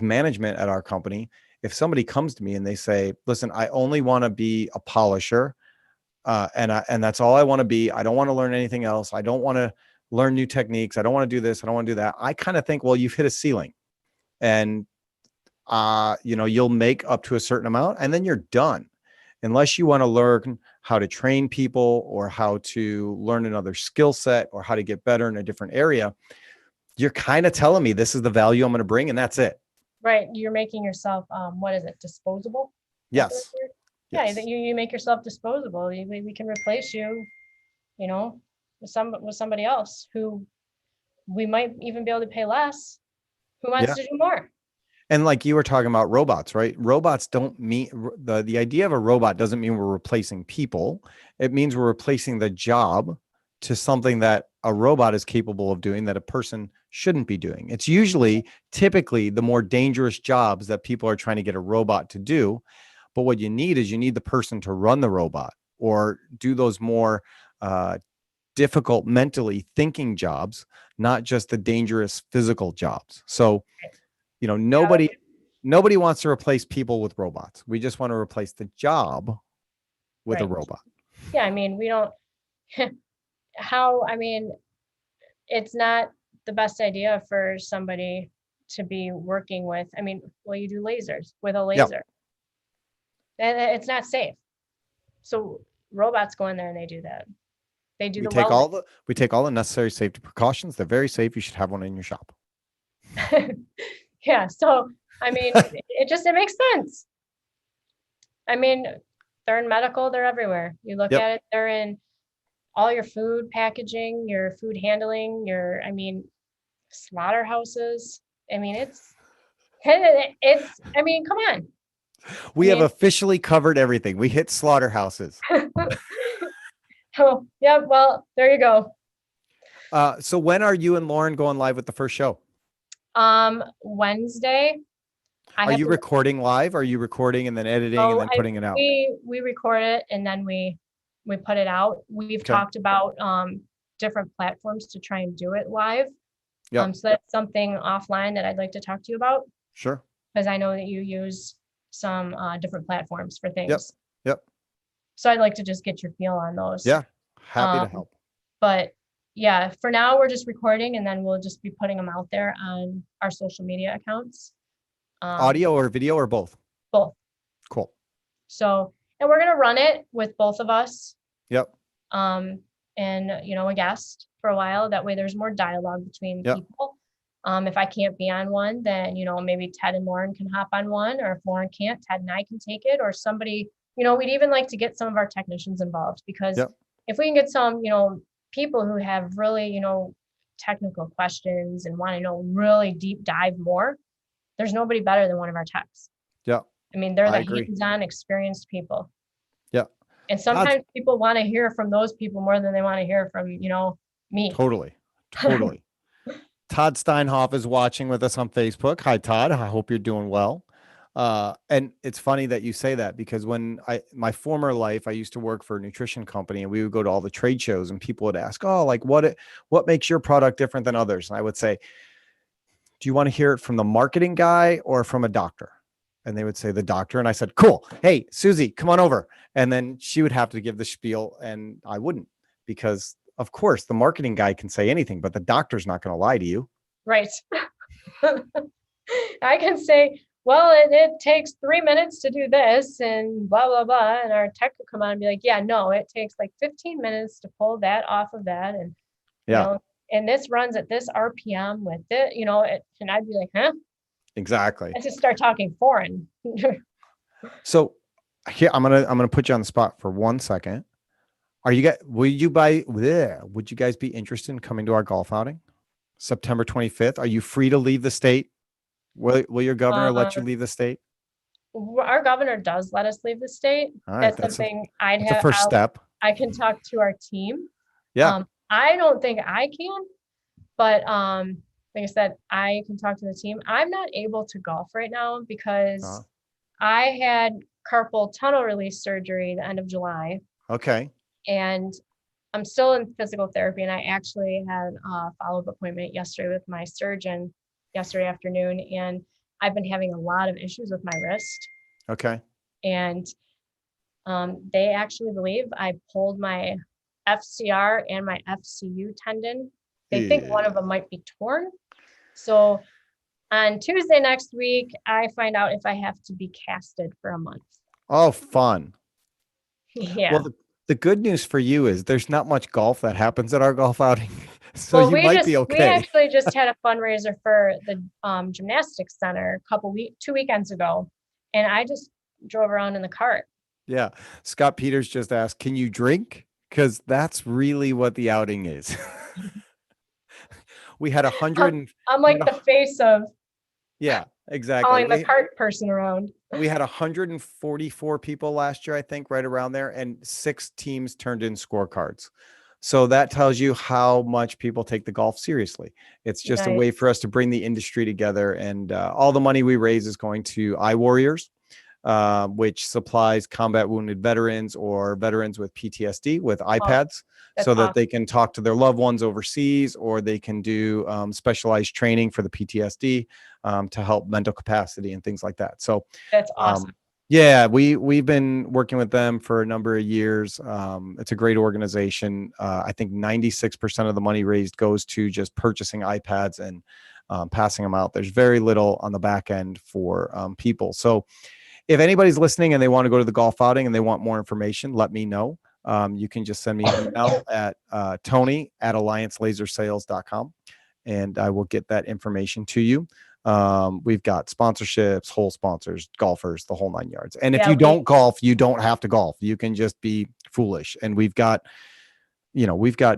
management at our company, if somebody comes to me and they say, listen, I only want to be a polisher, and that's all I want to be. I don't want to learn anything else. I don't want to learn new techniques. I don't want to do this. I don't want to do that. I kind of think, well, you've hit a ceiling, and you'll make up to a certain amount and then you're done. Unless you want to learn how to train people or how to learn another skill set or how to get better in a different area, you're kind of telling me this is the value I'm going to bring, and that's it. Right. You're making yourself, what is it? Disposable? Yes. Yeah. Yes. You make yourself disposable. We can replace you, with somebody else who we might even be able to pay less, who wants to do more. And like you were talking about robots, right? Robots don't mean the idea of a robot doesn't mean we're replacing people. It means we're replacing the job to something that a robot is capable of doing that a person shouldn't be doing. It's usually typically the more dangerous jobs that people are trying to get a robot to do. But what you need is you need the person to run the robot or do those more difficult mentally thinking jobs, not just the dangerous physical jobs. So, Yeah. nobody wants to replace people with robots. We just want to replace the job with a Right. robot. Yeah. I mean, we don't, I mean, it's not the best idea for somebody to be working with. I mean, well, you do lasers with a Yeah. laser, and it's not safe. So robots go in there and they do that. They do We the take welding. we take all the necessary safety precautions. They're very safe. You should have one in your shop. Yeah. So, I mean, it makes sense. I mean, they're in medical, they're everywhere. You look Yep. at it, they're in all your food packaging, your food handling, slaughterhouses. I mean, I mean, come on. We have officially covered everything. We hit slaughterhouses. Oh, yeah, well, there you go. So when are you and Lauren going live with the first show? Wednesday. Are you recording live? Are you recording and then editing and then putting it out? We record it and then we put it out. We've talked about different platforms to try and do it live. Yeah. So that's something offline that I'd like to talk to you about. Sure. Because I know that you use some different platforms for things. Yep. So I'd like to just get your feel on those. Yeah. Happy to help. But yeah, for now we're just recording and then we'll just be putting them out there on our social media accounts. Audio or video or both? Both. Cool. So, and we're going to run it with both of us. Yep. And, a guest for a while. That way there's more dialogue between people. If I can't be on one, then, maybe Ted and Lauren can hop on one, or if Lauren can't, Ted and I can take it, or somebody, we'd even like to get some of our technicians involved because if we can get some, people who have really, technical questions and want to know really deep dive more, there's nobody better than one of our techs. Yeah. I mean, they're the hands-on experienced people. Yeah. And sometimes people want to hear from those people more than they want to hear from, me. Totally. Todd Steinhoff is watching with us on Facebook. Hi, Todd. I hope you're doing well. And it's funny that you say that because when my former life, I used to work for a nutrition company and we would go to all the trade shows and people would ask, oh, like what makes your product different than others? And I would say, do you want to hear it from the marketing guy or from a doctor? And they would say the doctor. And I said, cool. Hey, Susie, come on over. And then she would have to give the spiel and I wouldn't, because of course the marketing guy can say anything, but the doctor's not going to lie to you. Right. I can say, well, it takes 3 minutes to do this and blah, blah, blah. And our tech will come on and be like, yeah, no, it takes like 15 minutes to pull that off of that. And, and this runs at this RPM with it, and I'd be like, huh? Exactly. I just start talking foreign. So here, I'm going to put you on the spot for 1 second. Would you guys be interested in coming to our golf outing? September 25th. Are you free to leave the state? Will your governor let you leave the state? Our governor does let us leave the state. All right, that's something I'd have. The first step. I can talk to our team. Yeah. I don't think I can, but like I said, I can talk to the team. I'm not able to golf right now because I had carpal tunnel release surgery the end of July. Okay. And I'm still in physical therapy, and I actually had a follow-up appointment yesterday with my surgeon yesterday afternoon, and I've been having a lot of issues with my wrist. Okay. And they actually believe I pulled my FCR and my FCU tendon. They think one of them might be torn. So on Tuesday next week, I find out if I have to be casted for a month. Oh, fun. Yeah. Well, the good news for you is there's not much golf that happens at our golf outing. So you might be okay. We actually just had a fundraiser for the gymnastics center 2 weekends ago. And I just drove around in the cart. Yeah. Scott Peters just asked, can you drink? Because that's really what the outing is. We had 100. I'm like the face of. Yeah, exactly. Calling the cart person around. We had 144 people last year, I think, right around there. And 6 teams turned in scorecards. So that tells you how much people take the golf seriously. It's just a way Nice. for us to bring the industry together. And all the money we raise is going to iWarriors, which supplies combat wounded veterans or veterans with PTSD with Oh, iPads that's so that awesome. they can talk to their loved ones overseas, or they can do specialized training for the PTSD to help mental capacity and things like that. So, That's awesome. um, yeah, we've been working with them for a number of years. It's a great organization. I think 96% of the money raised goes to just purchasing iPads and passing them out. There's very little on the back end for people. So if anybody's listening and they want to go to the golf outing and they want more information, let me know. You can just send me an email at tony@alliancelasersales.com, and I will get that information to you. We've got sponsorships, hole sponsors, golfers, the whole 9 yards. And if Yeah, you don't golf, you don't have to golf. You can just be foolish. And we've got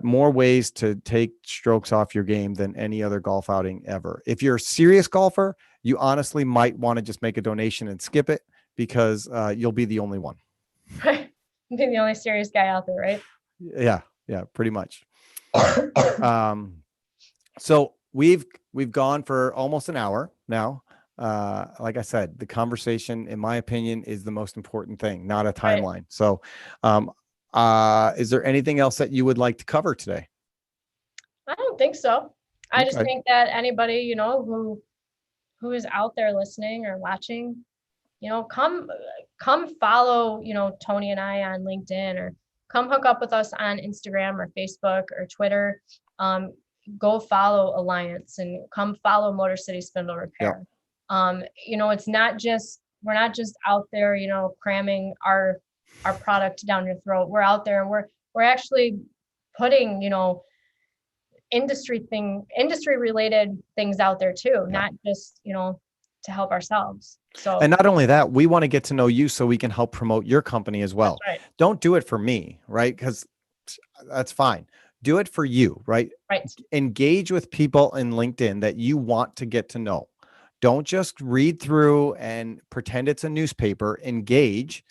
more ways to take strokes off your game than any other golf outing ever. If you're a serious golfer, you honestly might want to just make a donation and skip it, because you'll be the only one. right. Being the only serious guy out there, right? Yeah, pretty much. So we've gone for almost an hour now. Like I said, the conversation, in my opinion, is the most important thing, not a timeline. Right. So, is there anything else that you would like to cover today? I don't think so. I just Okay. think that anybody, who is out there listening or watching, come follow, Tony and I on LinkedIn, or come hook up with us on Instagram or Facebook or Twitter. Go follow Alliance and come follow Motor City Spindle Repair. It's not just, we're not just out there, cramming our product down your throat. We're out there and we're actually putting, industry related things out there too, not just, to help ourselves. So, and not only that, we want to get to know you so we can help promote your company as well. Right. Don't do it for me, right? Because that's fine. Do it for you, right? Right. Engage with people in LinkedIn that you want to get to know. Don't just read through and pretend it's a newspaper. Engage,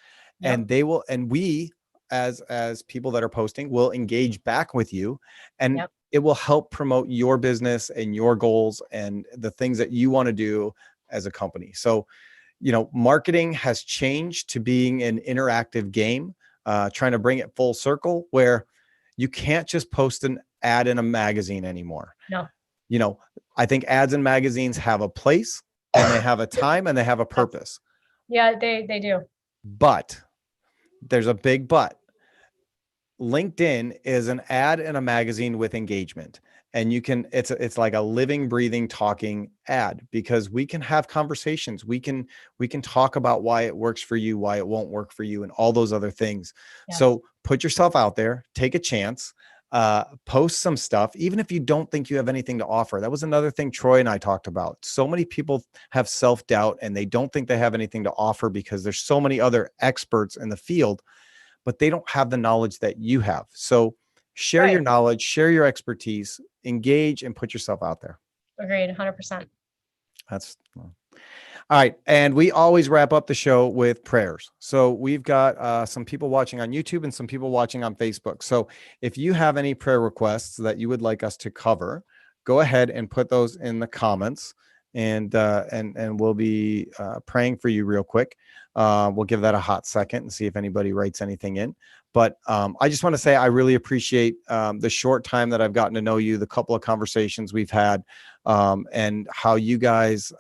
Yep. and they will, and we as people that are posting will engage back with you, and Yep. it will help promote your business and your goals and the things that you want to do as a company. So, marketing has changed to being an interactive game, trying to bring it full circle, where you can't just post an ad in a magazine anymore. No. I think ads in magazines have a place, and they have a time, and they have a purpose. Yeah, they do. But there's a big but. LinkedIn is an ad in a magazine with engagement, and it's like a living, breathing, talking ad, because we can have conversations. We can talk about why it works for you, why it won't work for you, and all those other things. Yes. So put yourself out there, take a chance, post some stuff, even if you don't think you have anything to offer. That was another thing Troy and I talked about. So many people have self-doubt and they don't think they have anything to offer because there's so many other experts in the field, but they don't have the knowledge that you have. So share your knowledge, share your expertise, engage, and put yourself out there. Agreed, 100%. That's all right. And we always wrap up the show with prayers. So we've got some people watching on YouTube and some people watching on Facebook. So if you have any prayer requests that you would like us to cover, go ahead and put those in the comments, and we'll be praying for you real quick. We'll give that a hot second and see if anybody writes anything in. But I just want to say I really appreciate the short time that I've gotten to know you, the couple of conversations we've had, and how you guys,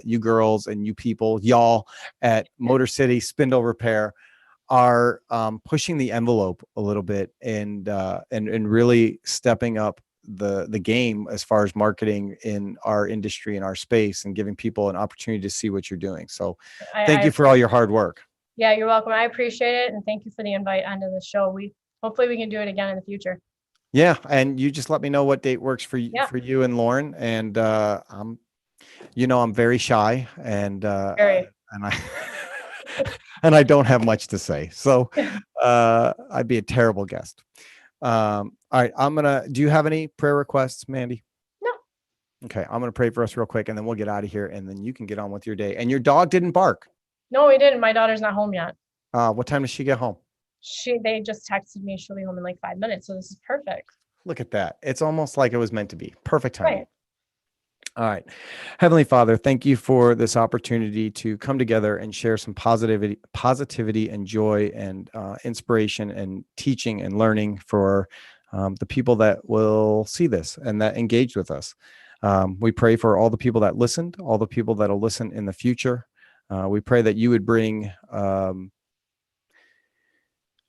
you girls and you people, y'all at Motor City Spindle Repair are pushing the envelope a little bit, and really stepping up the game as far as marketing in our industry, in our space, and giving people an opportunity to see what you're doing. So thank you for all your hard work. Yeah, you're welcome. I appreciate it. And thank you for the invite onto the show. Hopefully we can do it again in the future. Yeah. And you just let me know what date works for you, for you and Lauren. And I'm very shy, and I and I don't have much to say. So I'd be a terrible guest. All right. Do you have any prayer requests, Mandy? No. Okay. I'm going to pray for us real quick, and then we'll get out of here, and then you can get on with your day. And your dog didn't bark? No, he didn't. My daughter's not home yet. What time does she get home? They just texted me she'll be home in like 5 minutes. So this is perfect. Look at that. It's almost like it was meant to be. Perfect timing. Right. All right. Heavenly Father, thank you for this opportunity to come together and share some positivity and joy and inspiration and teaching and learning for the people that will see this and that engage with us. We pray for all the people that listened, all the people that will listen in the future. We pray that you would bring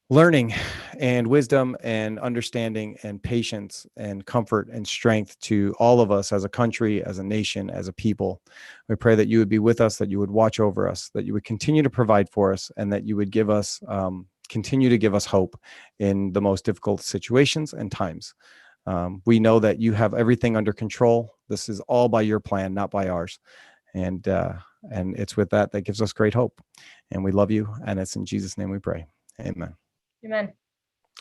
learning and wisdom and understanding and patience and comfort and strength to all of us as a country, as a nation, as a people. We pray that you would be with us, that you would watch over us, that you would continue to provide for us, and that you would give us, continue to give us hope in the most difficult situations and times. We know that you have everything under control. This is all by your plan, not by ours. And it's with that gives us great hope. And we love you. And it's in Jesus' name we pray. Amen. Amen.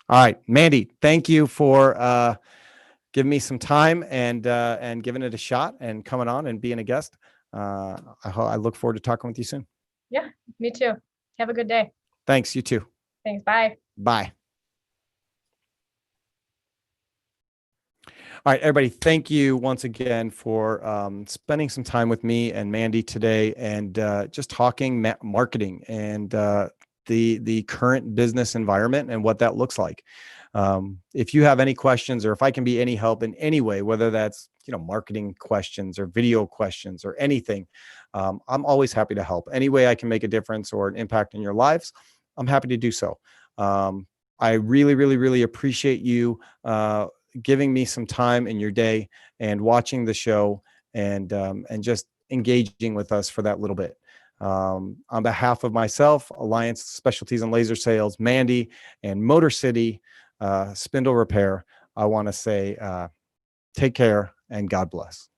All right, Mandy, thank you for giving me some time and giving it a shot and coming on and being a guest. I look forward to talking with you soon. Yeah, me too. Have a good day. Thanks, you too. Thanks. Bye. Bye. All right, everybody, thank you once again for spending some time with me and Mandy today and just talking marketing and the current business environment and what that looks like. If you have any questions or if I can be any help in any way, whether that's marketing questions or video questions or anything, I'm always happy to help. Any way I can make a difference or an impact in your lives, I'm happy to do so. I really, really, really appreciate you giving me some time in your day and watching the show and just engaging with us for that little bit. On behalf of myself, Alliance Specialties and Laser Sales, Mandy, and Motor City Spindle Repair, I want to say take care and God bless.